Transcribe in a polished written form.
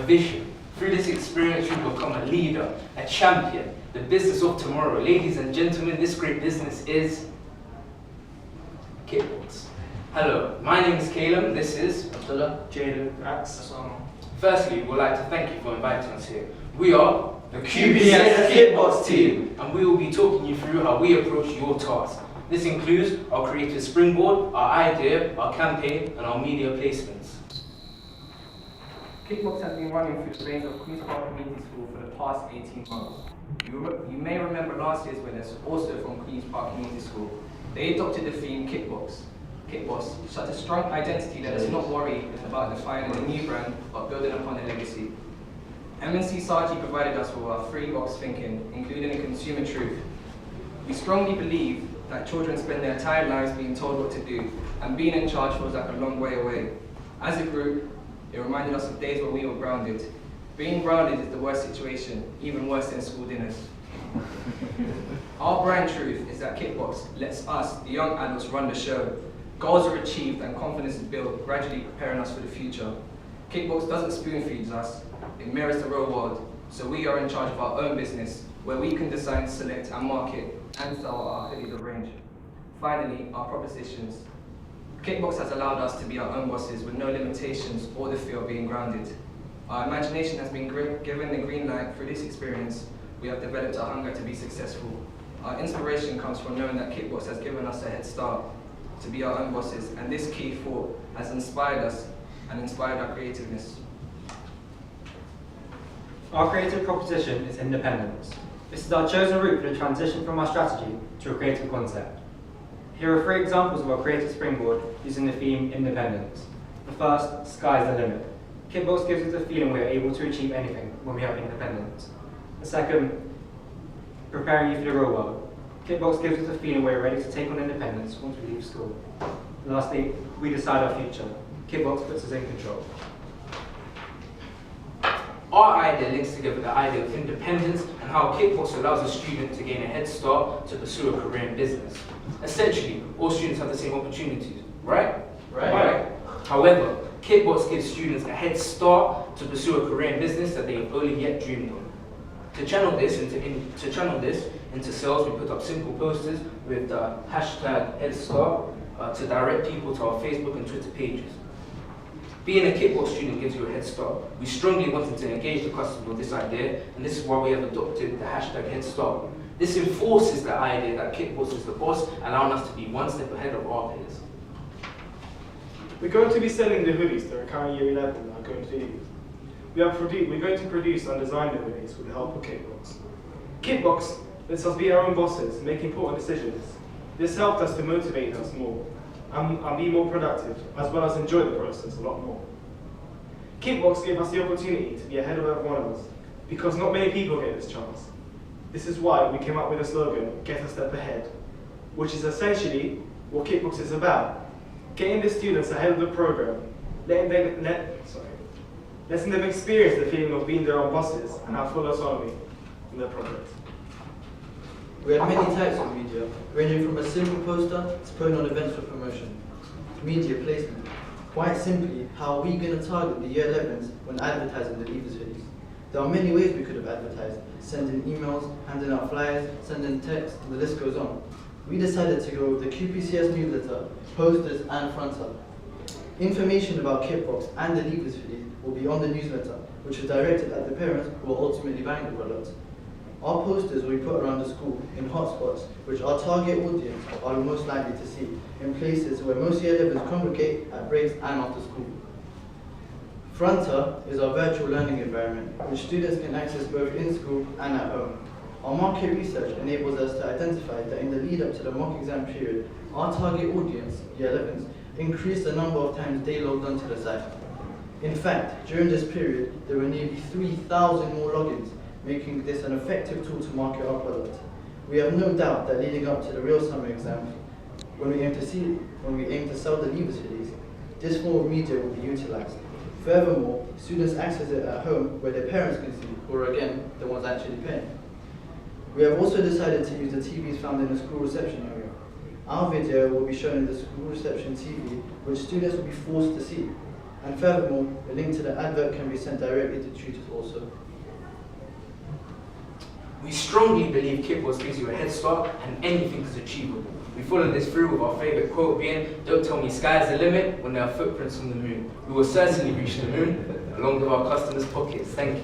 a vision. Through this experience, you become a leader, a champion, the business of tomorrow. Ladies and gentlemen, this great business is Kitbox. Hello, my name is Caleb. This is Abdullah, Jaden, Max. Firstly, we'd like to thank you for inviting us here. We are the QPCS Kitbox team, and we will be talking you through how we approach your task. This includes our creative springboard, our idea, our campaign, and our media placements. Kitbox has been running through the reins of Queen's Park Community School for the past 18 months. You may remember last year's winners, also from Queen's Park Community School. They adopted the theme Kitbox. Kitbox, such a strong identity that does not worry about defining a new brand, but building upon a legacy. M&C Saatchi provided us with our three-box thinking, including a consumer truth. We strongly believe that children spend their entire lives being told what to do, and being in charge feels like a long way away. As a group, it reminded us of days when we were grounded. Being grounded is the worst situation, even worse than school dinners. Our brand truth is that Kitbox lets us, the young adults, run the show. Goals are achieved and confidence is built, gradually preparing us for the future. Kitbox doesn't spoon-feed us, it mirrors the real world. So we are in charge of our own business, where we can design, select, and market, and sell our hoodies of range. Finally, our propositions. Kitbox has allowed us to be our own bosses with no limitations or the fear of being grounded. Our imagination has been given the green light. Through this experience, we have developed a hunger to be successful. Our inspiration comes from knowing that Kitbox has given us a head start to be our own bosses, and this key thought has inspired us and inspired our creativeness. Our creative proposition is independence. This is our chosen route for the transition from our strategy to a creative concept. Here are 3 examples of our creative springboard using the theme independence. The first, sky's the limit. Kitbox gives us the feeling we are able to achieve anything when we have independence. The second, preparing you for the real world. Kitbox gives us the feeling we are ready to take on independence once we leave school. And lastly, we decide our future. Kitbox puts us in control. Our idea links together the idea of independence and how Kitbox allows a student to gain a head start to pursue a career in business. Essentially, all students have the same opportunities, right? Right. However, Kitbox gives students a head start to pursue a career in business that they have only yet dreamed of. To channel this into sales, we put up simple posters with the hashtag #HeadStart to direct people to our Facebook and Twitter pages. Being a Kitbox student gives you a head start. We strongly wanted to engage the customer with this idea, and this is why we have adopted the hashtag #HeadStart. This enforces the idea that Kitbox is the boss, allowing us to be one step ahead of our peers. We're going to be selling the hoodies that are current year 11 and are going to use. We're going to produce and design the hoodies with the help of Kitbox. Kitbox lets us be our own bosses, make important decisions. This helped us to motivate us more and be more productive, as well as enjoy the process a lot more. Kitbox gave us the opportunity to be ahead of everyone else, because not many people get this chance. This is why we came up with a slogan, "Get a step ahead," which is essentially what Kitbox is about. Getting the students ahead of the program, letting them experience the feeling of being their own bosses and have full autonomy in their project. We had many types of media, ranging from a simple poster to putting on events for promotion. Media placement. Quite simply, how are we going to target the year 11s when advertising the Leavers hoodies? There are many ways we could have advertised, sending emails, handing out flyers, sending texts, and the list goes on. We decided to go with the QPCS newsletter, posters, and fronter. Information about Kitbox and the Leavers hoodies will be on the newsletter, which is directed at the parents who are ultimately buying the product. Our posters will be put around the school in hotspots, which our target audience are most likely to see, in places where most year 11s congregate at breaks and after school. Fronter is our virtual learning environment, which students can access both in school and at home. Our market research enables us to identify that in the lead up to the mock exam period, our target audience, year 11s, increased the number of times they logged onto the site. In fact, during this period, there were nearly 3,000 more logins, making this an effective tool to market our product. We have no doubt that leading up to the real summer exams, when we aim to sell the Leavers hoodies, this form of media will be utilised. Furthermore, students access it at home where their parents can see, who are again the ones actually paying. We have also decided to use the TVs found in the school reception area. Our video will be shown in the school reception TV, which students will be forced to see. And furthermore, the link to the advert can be sent directly to tutors also. We strongly believe Kitbox gives you a head start and anything is achievable. We follow this through with our favourite quote being, "Don't tell me sky's the limit when there are footprints on the moon." We will certainly reach the moon along with our customers' pockets. Thank you.